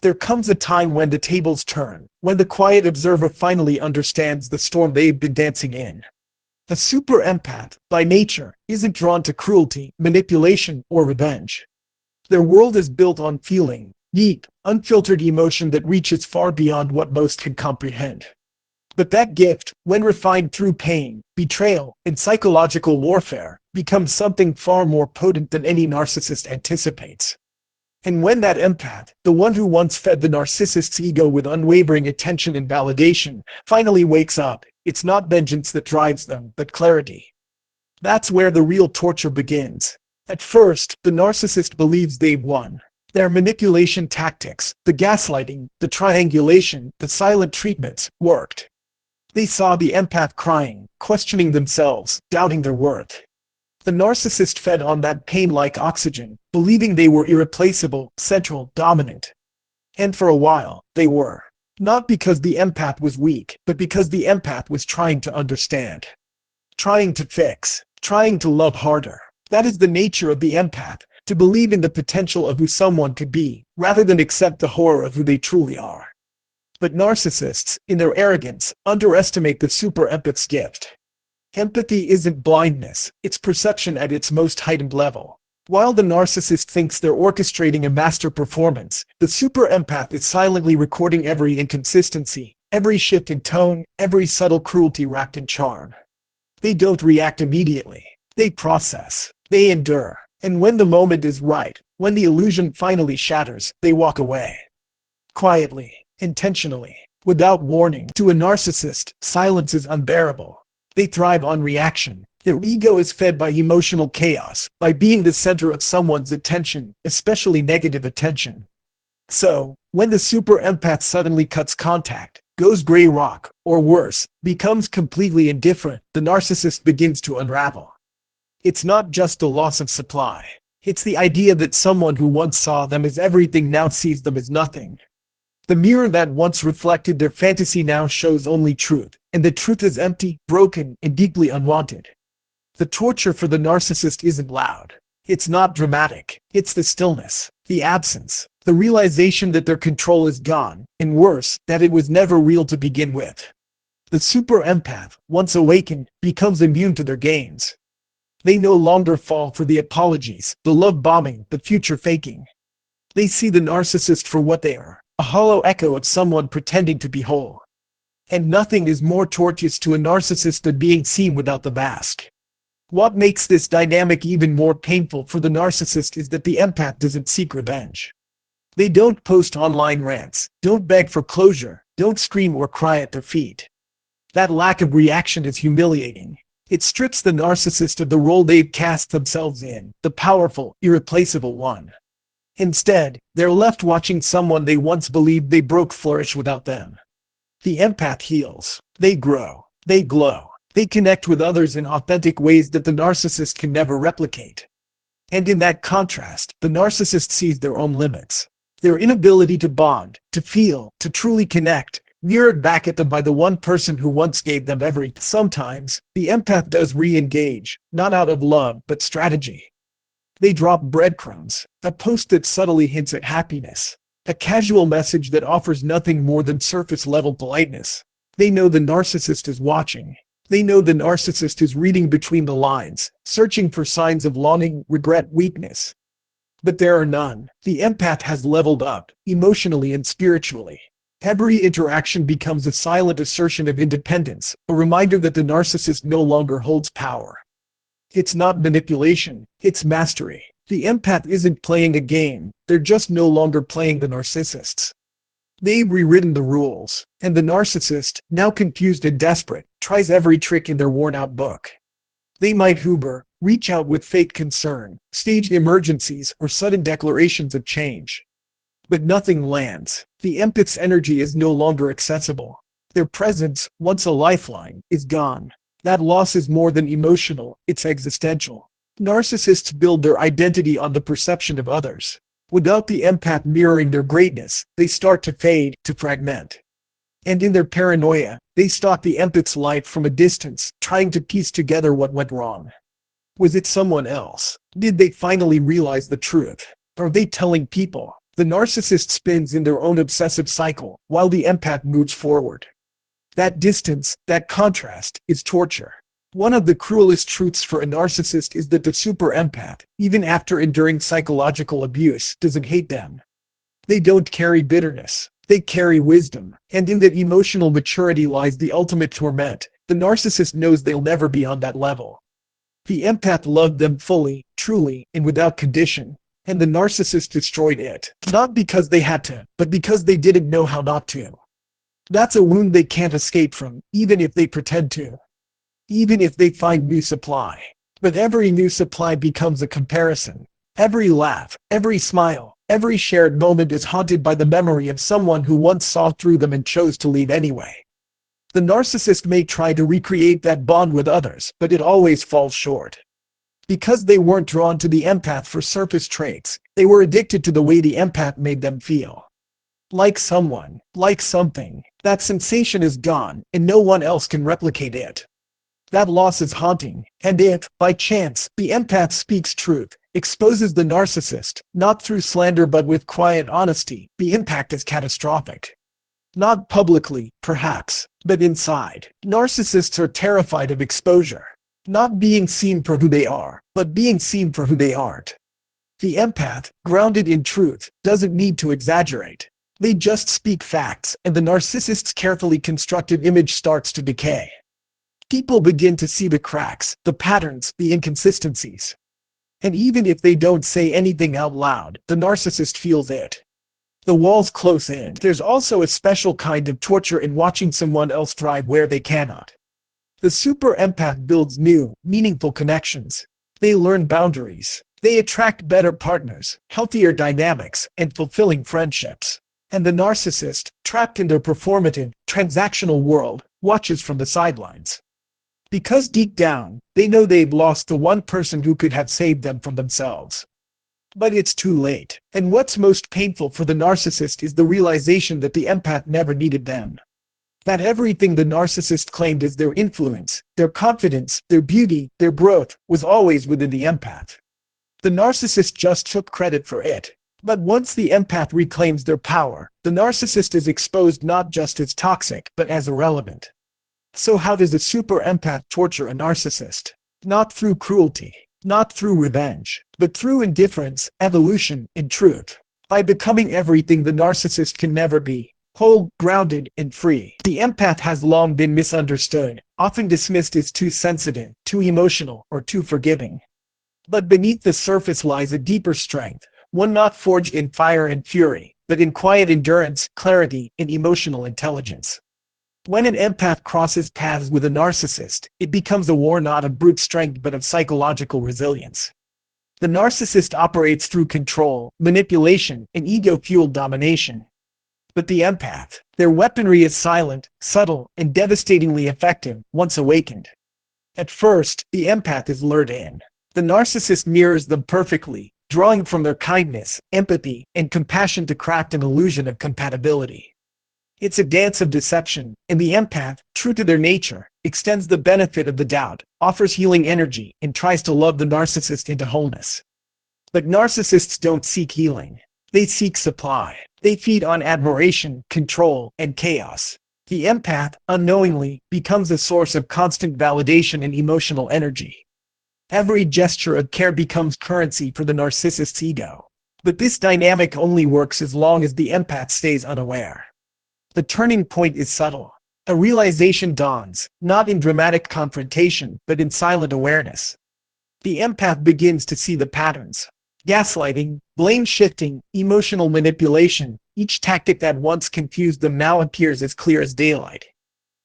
There comes a time when the tables turn, when the quiet observer finally understands the storm they've been dancing in. The super empath, by nature, isn't drawn to cruelty, manipulation, or revenge. Their world is built on feeling, deep, unfiltered emotion that reaches far beyond what most can comprehend. But that gift, when refined through pain, betrayal, and psychological warfare, becomes something far more potent than any narcissist anticipates. And when that empath, the one who once fed the narcissist's ego with unwavering attention and validation, finally wakes up, it's not vengeance that drives them, but clarity. That's where the real torture begins. At first, the narcissist believes they've won. Their manipulation tactics, the gaslighting, the triangulation, the silent treatments, worked. They saw the empath crying, questioning themselves, doubting their worth. The narcissist fed on that pain like oxygen, believing they were irreplaceable, central, dominant. And for a while, they were. Not because the empath was weak, but because the empath was trying to understand. Trying to fix. Trying to love harder. That is the nature of the empath, to believe in the potential of who someone could be, rather than accept the horror of who they truly are. But narcissists, in their arrogance, underestimate the super empath's gift. Empathy isn't blindness, it's perception at its most heightened level. While the narcissist thinks they're orchestrating a master performance, the super empath is silently recording every inconsistency, every shift in tone, every subtle cruelty wrapped in charm. They don't react immediately. They process. They endure. And when the moment is right, when the illusion finally shatters, they walk away. Quietly. Intentionally, without warning. To a narcissist, silence is unbearable. They thrive on reaction. Their ego is fed by emotional chaos, by being the center of someone's attention, especially negative attention. So, when the super empath suddenly cuts contact, goes gray rock, or worse, becomes completely indifferent, the narcissist begins to unravel. It's not just the loss of supply. It's the idea that someone who once saw them as everything now sees them as nothing. The mirror that once reflected their fantasy now shows only truth, and the truth is empty, broken, and deeply unwanted. The torture for the narcissist isn't loud. It's not dramatic. It's the stillness, the absence, the realization that their control is gone, and worse, that it was never real to begin with. The super empath, once awakened, becomes immune to their games. They no longer fall for the apologies, the love bombing, the future faking. They see the narcissist for what they are. A hollow echo of someone pretending to be whole. And nothing is more tortuous to a narcissist than being seen without the mask. What makes this dynamic even more painful for the narcissist is that the empath doesn't seek revenge. They don't post online rants, don't beg for closure, don't scream or cry at their feet. That lack of reaction is humiliating. It strips the narcissist of the role they've cast themselves in, the powerful, irreplaceable one. Instead, they're left watching someone they once believed they broke flourish without them. The empath heals. They grow. They glow. They connect with others in authentic ways that the narcissist can never replicate. And in that contrast, the narcissist sees their own limits. Their inability to bond, to feel, to truly connect, mirrored back at them by the one person who once gave them everything. Sometimes, the empath does re-engage, not out of love, but strategy. They drop breadcrumbs, a post that subtly hints at happiness, a casual message that offers nothing more than surface-level politeness. They know the narcissist is watching. They know the narcissist is reading between the lines, searching for signs of longing, regret, weakness. But there are none. The empath has leveled up, emotionally and spiritually. Every interaction becomes a silent assertion of independence, a reminder that the narcissist no longer holds power. It's not manipulation, it's mastery. The empath isn't playing a game, they're just no longer playing the narcissists. They've rewritten the rules, and the narcissist, now confused and desperate, tries every trick in their worn-out book. They might hoover, reach out with fake concern, stage emergencies, or sudden declarations of change. But nothing lands. The empath's energy is no longer accessible. Their presence, once a lifeline, is gone. That loss is more than emotional, it's existential. Narcissists build their identity on the perception of others. Without the empath mirroring their greatness, they start to fade, to fragment. And in their paranoia, they stalk the empath's life from a distance, trying to piece together what went wrong. Was it someone else? Did they finally realize the truth? Are they telling people? The narcissist spins in their own obsessive cycle, while the empath moves forward. That distance, that contrast, is torture. One of the cruelest truths for a narcissist is that the super-empath, even after enduring psychological abuse, doesn't hate them. They don't carry bitterness. They carry wisdom. And in that emotional maturity lies the ultimate torment. The narcissist knows they'll never be on that level. The empath loved them fully, truly, and without condition. And the narcissist destroyed it. Not because they had to, but because they didn't know how not to. That's a wound they can't escape from, even if they pretend to. Even if they find new supply. But every new supply becomes a comparison. Every laugh, every smile, every shared moment is haunted by the memory of someone who once saw through them and chose to leave anyway. The narcissist may try to recreate that bond with others, but it always falls short. Because they weren't drawn to the empath for surface traits, they were addicted to the way the empath made them feel. Like someone, like something, that sensation is gone, and no one else can replicate it. That loss is haunting, and if, by chance, the empath speaks truth, exposes the narcissist, not through slander but with quiet honesty, the impact is catastrophic. Not publicly, perhaps, but inside. Narcissists are terrified of exposure. Not being seen for who they are, but being seen for who they aren't. The empath, grounded in truth, doesn't need to exaggerate. They just speak facts, and the narcissist's carefully constructed image starts to decay. People begin to see the cracks, the patterns, the inconsistencies. And even if they don't say anything out loud, the narcissist feels it. The walls close in. There's also a special kind of torture in watching someone else thrive where they cannot. The super-empath builds new, meaningful connections. They learn boundaries. They attract better partners, healthier dynamics, and fulfilling friendships. And the narcissist, trapped in their performative, transactional world, watches from the sidelines. Because deep down, they know they've lost the one person who could have saved them from themselves. But it's too late. And what's most painful for the narcissist is the realization that the empath never needed them. That everything the narcissist claimed as their influence, their confidence, their beauty, their growth, was always within the empath. The narcissist just took credit for it. But once the empath reclaims their power, the narcissist is exposed not just as toxic, but as irrelevant. So how does a super-empath torture a narcissist? Not through cruelty, not through revenge, but through indifference, evolution, and truth. By becoming everything the narcissist can never be, whole, grounded, and free. The empath has long been misunderstood, often dismissed as too sensitive, too emotional, or too forgiving. But beneath the surface lies a deeper strength, one not forged in fire and fury, but in quiet endurance, clarity, and emotional intelligence. When an empath crosses paths with a narcissist, it becomes a war not of brute strength but of psychological resilience. The narcissist operates through control, manipulation, and ego-fueled domination. But the empath, their weaponry is silent, subtle, and devastatingly effective once awakened. At first, the empath is lured in. The narcissist mirrors them perfectly, drawing from their kindness, empathy, and compassion to craft an illusion of compatibility. It's a dance of deception, and the empath, true to their nature, extends the benefit of the doubt, offers healing energy, and tries to love the narcissist into wholeness. But narcissists don't seek healing. They seek supply. They feed on admiration, control, and chaos. The empath, unknowingly, becomes a source of constant validation and emotional energy. Every gesture of care becomes currency for the narcissist's ego. But this dynamic only works as long as the empath stays unaware. The turning point is subtle. A realization dawns, not in dramatic confrontation, but in silent awareness. The empath begins to see the patterns. Gaslighting, blame shifting, emotional manipulation, each tactic that once confused them now appears as clear as daylight.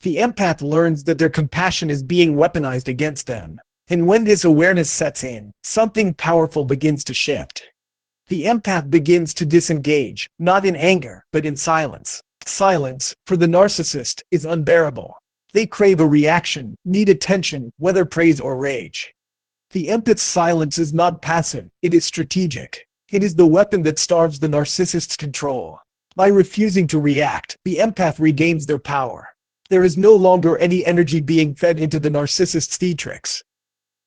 The empath learns that their compassion is being weaponized against them. And when this awareness sets in, something powerful begins to shift. The empath begins to disengage, not in anger, but in silence. Silence, for the narcissist, is unbearable. They crave a reaction, need attention, whether praise or rage. The empath's silence is not passive, it is strategic. It is the weapon that starves the narcissist's control. By refusing to react, the empath regains their power. There is no longer any energy being fed into the narcissist's theatrics.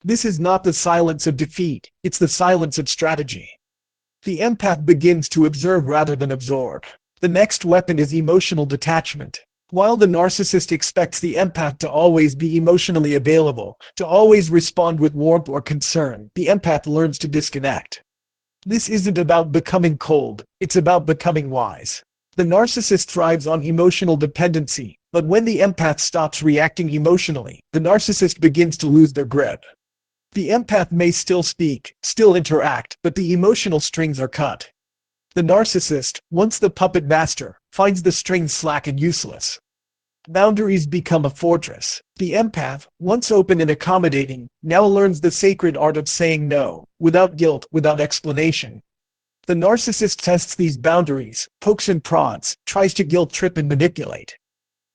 This is not the silence of defeat, it's the silence of strategy. The empath begins to observe rather than absorb. The next weapon is emotional detachment. While the narcissist expects the empath to always be emotionally available, to always respond with warmth or concern, the empath learns to disconnect. This isn't about becoming cold, it's about becoming wise. The narcissist thrives on emotional dependency, but when the empath stops reacting emotionally, the narcissist begins to lose their grip. The empath may still speak, still interact, but the emotional strings are cut. The narcissist, once the puppet master, finds the strings slack and useless. Boundaries become a fortress. The empath, once open and accommodating, now learns the sacred art of saying no, without guilt, without explanation. The narcissist tests these boundaries, pokes and prods, tries to guilt trip and manipulate.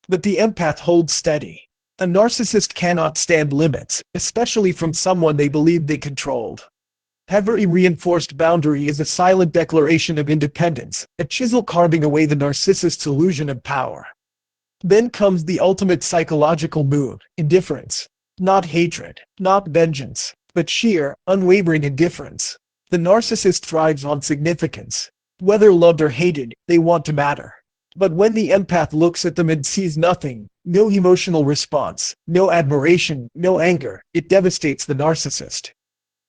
But the empath holds steady. A narcissist cannot stand limits, especially from someone they believe they controlled. Every reinforced boundary is a silent declaration of independence, a chisel carving away the narcissist's illusion of power. Then comes the ultimate psychological move, indifference. Not hatred, not vengeance, but sheer, unwavering indifference. The narcissist thrives on significance. Whether loved or hated, they want to matter. But when the empath looks at them and sees nothing, no emotional response, no admiration, no anger, it devastates the narcissist.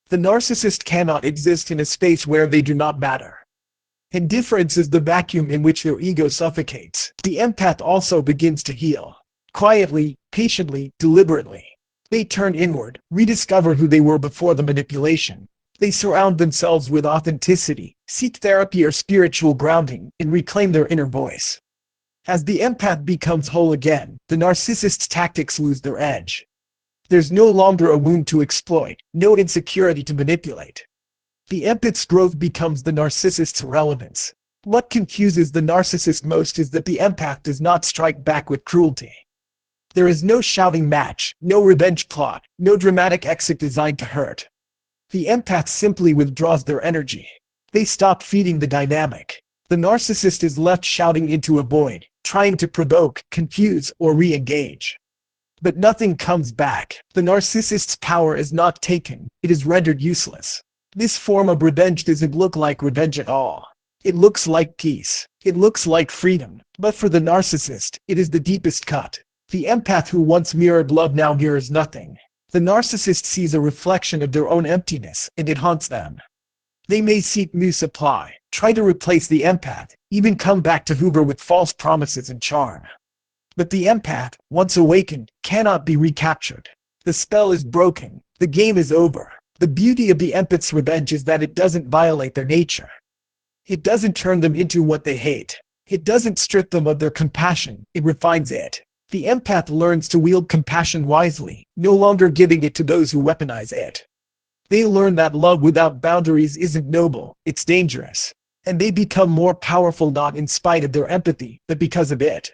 The narcissist cannot exist in a space where they do not matter. Indifference is the vacuum in which their ego suffocates. The empath also begins to heal. Quietly, patiently, deliberately. They turn inward, rediscover who they were before the manipulation. They surround themselves with authenticity, seek therapy or spiritual grounding, and reclaim their inner voice. As the empath becomes whole again, the narcissist's tactics lose their edge. There's no longer a wound to exploit, no insecurity to manipulate. The empath's growth becomes the narcissist's relevance. What confuses the narcissist most is that the empath does not strike back with cruelty. There is no shouting match, no revenge plot, no dramatic exit designed to hurt. The empath simply withdraws their energy. They stop feeding the dynamic. The narcissist is left shouting into a void, trying to provoke, confuse, or re-engage. But nothing comes back. The narcissist's power is not taken, it is rendered useless. This form of revenge doesn't look like revenge at all. It looks like peace. It looks like freedom. But for the narcissist, it is the deepest cut. The empath who once mirrored love now mirrors nothing. The narcissist sees a reflection of their own emptiness, and it haunts them. They may seek new supply, try to replace the empath, even come back to Hoover with false promises and charm. But the empath, once awakened, cannot be recaptured. The spell is broken. The game is over. The beauty of the empath's revenge is that it doesn't violate their nature. It doesn't turn them into what they hate. It doesn't strip them of their compassion, it refines it. The empath learns to wield compassion wisely, no longer giving it to those who weaponize it. They learn that love without boundaries isn't noble, it's dangerous. And they become more powerful not in spite of their empathy, but because of it.